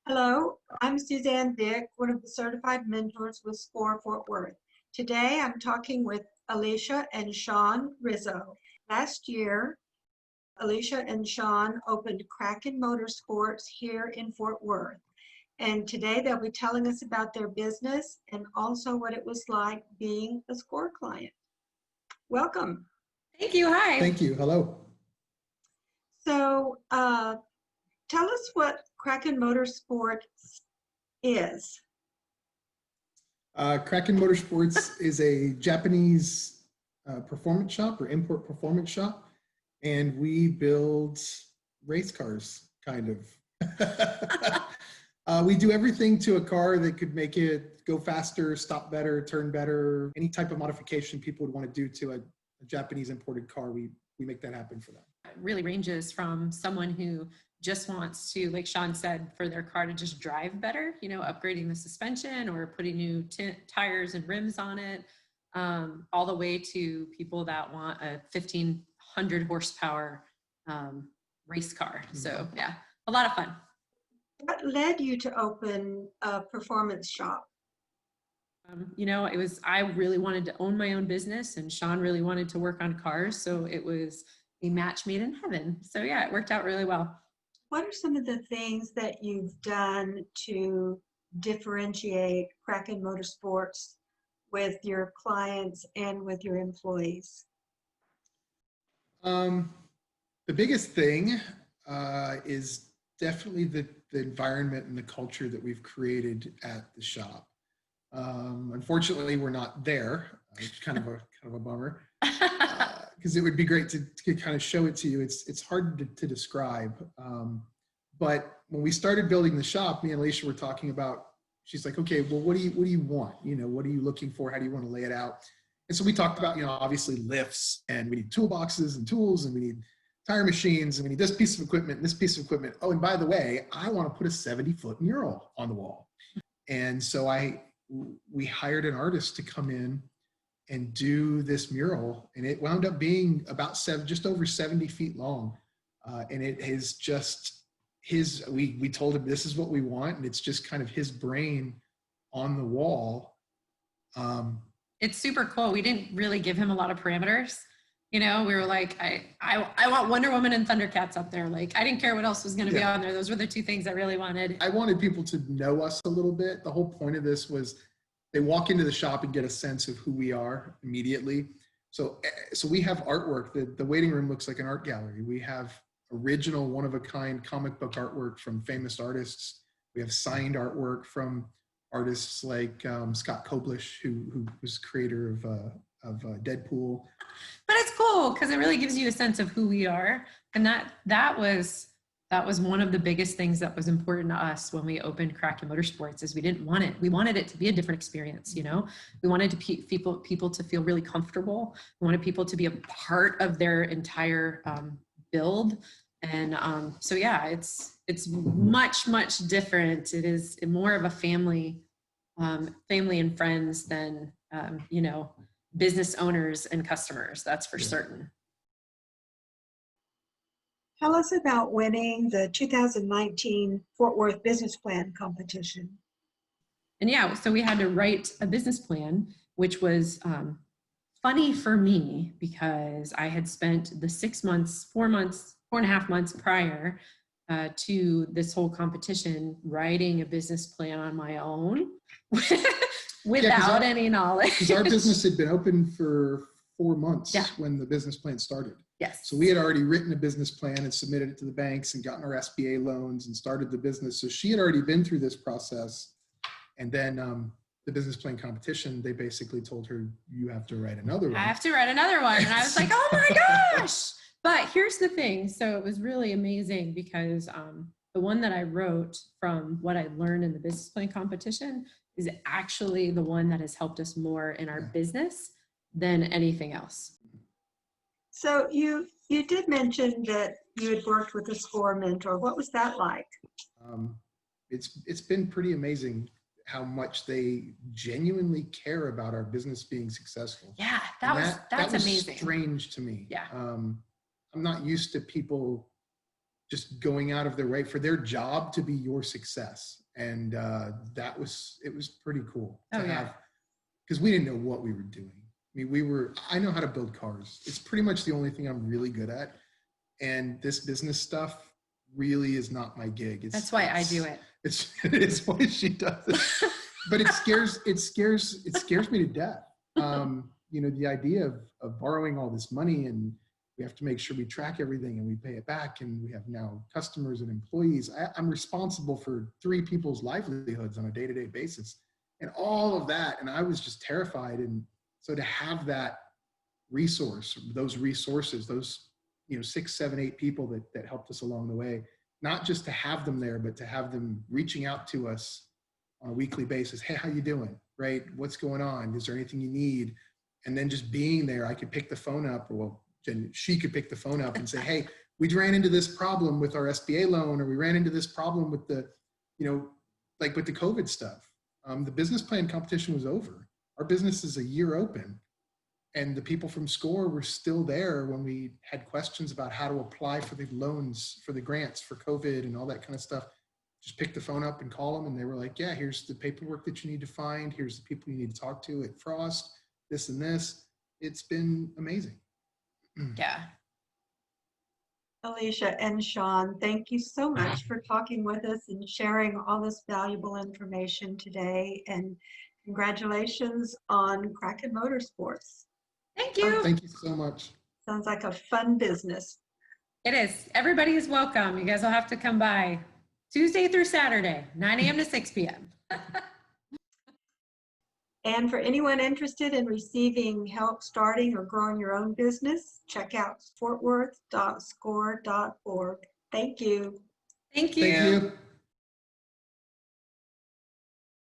Hello, I'm Suzanne Vick, one of the certified mentors with SCORE Fort Worth. Today I'm talking with Alicia and Shawn Rizzo. Last year, Alicia and Shawn opened Kraken Motor Sports here in Fort Worth. And today they'll be telling us about their business and also what it was like being a SCORE client. Welcome. Thank you. Hi. Thank you. Hello. So tell us what Kraken Motorsports is. Kraken Motorsports is a Japanese performance shop or import performance shop, and we build race cars, kind of. We do everything to a car that could make it go faster, stop better, turn better. Any type of modification people would want to do to a Japanese imported car, we make that happen for them. It really ranges from someone who just wants to, like Shawn said, for their car to just drive better, upgrading the suspension or putting new tires and rims on it, all the way to people that want a 1,500 horsepower race car. So yeah, a lot of fun. What led you to open a performance shop? I really wanted to own my own business, and Shawn really wanted to work on cars. So it was a match made in heaven. So yeah, it worked out really well. What are some of the things that you've done to differentiate Kraken Motorsports with your clients and with your employees? The biggest thing is definitely the environment and the culture that we've created at the shop. Unfortunately, we're not there, which is kind of a bummer, because it would be great to kind of show it to you. It's hard to describe. But when we started building the shop, me and Alicia were talking about. She's like, "Okay, well, what do you want? What are you looking for? How do you want to lay it out?" And so we talked about, obviously lifts, and we need toolboxes and tools, and we need tire machines, and we need this piece of equipment and this piece of equipment. Oh, and by the way, I want to put a 70-foot mural on the wall. And so we hired an artist to come in and do this mural, and it wound up being about just over 70 feet long. And it is just we told him this is what we want, and it's just kind of his brain on the wall. It's super cool. We didn't really give him a lot of parameters. We were like, I want Wonder Woman and Thundercats up there. Like, I didn't care what else was going to be on there. Those were the two things I really wanted. I wanted people to know us a little bit. The whole point of this was they walk into the shop and get a sense of who we are immediately. So we have artwork. The waiting room looks like an art gallery. We have original one-of-a-kind comic book artwork from famous artists. We have signed artwork from artists like Scott Koblish, who was creator of Deadpool. But it's cool because it really gives you a sense of who we are. And that was one of the biggest things that was important to us when we opened Kraken Motorsports. Is we wanted it to be a different experience. We wanted people to feel really comfortable. We wanted people to be a part of their entire build. And so yeah, it's much different. It is more of a family and friends than business owners and customers, that's for certain. Tell us about winning the 2019 Fort Worth Business Plan competition. And yeah, so we had to write a business plan, which was funny for me because I had spent the 4.5 months prior to this whole competition writing a business plan on my own without any knowledge. Because our business had been open for 4 months when the business plan started. Yes. So we had already written a business plan and submitted it to the banks and gotten our SBA loans and started the business. So she had already been through this process. And then the business plan competition, they basically told her, you have to write another one. I have to write another one. And I was like, oh my gosh. But here's the thing. So it was really amazing because the one that I wrote from what I learned in the business plan competition is actually the one that has helped us more in our business than anything else. So you did mention that you had worked with a SCORE mentor. What was that like? It's been pretty amazing how much they genuinely care about our business being successful. Yeah, that's amazing. Strange to me. Yeah. I'm not used to people just going out of their way for their job to be your success. And it was pretty cool to have, because we didn't know what we were doing. I mean, I know how to build cars. It's pretty much the only thing I'm really good at. And this business stuff really is not my gig. That's why I do it. It's why she does it. But it scares me to death. You know, the idea of borrowing all this money, and we have to make sure we track everything and we pay it back, and we have now customers and employees. I'm responsible for 3 people's livelihoods on a day-to-day basis, and all of that. And I was just terrified. And so to have that those resources, those, you know, 6, 7, 8 people that helped us along the way, not just to have them there, but to have them reaching out to us on a weekly basis. Hey, how you doing? Right? What's going on? Is there anything you need? And then just being there, I could pick the phone up, she could pick the phone up and say, hey, we ran into this problem with our SBA loan, or we ran into this problem with the, you know, like with the COVID stuff. The business plan competition was over. Our business is a year open. And the people from SCORE were still there when we had questions about how to apply for the loans, for the grants, for COVID and all that kind of stuff. Just pick the phone up and call them. And they were like, yeah, here's the paperwork that you need to find. Here's the people you need to talk to at Frost, this and this. It's been amazing. Yeah. Alicia and Shawn, thank you so much for talking with us and sharing all this valuable information today. And congratulations on Kraken Motorsports. Thank you. Oh, thank you so much. Sounds like a fun business. It is. Everybody is welcome. You guys will have to come by Tuesday through Saturday, 9 a.m. to 6 p.m. And for anyone interested in receiving help starting or growing your own business, check out fortworth.score.org. Thank you. Thank you. Thank you.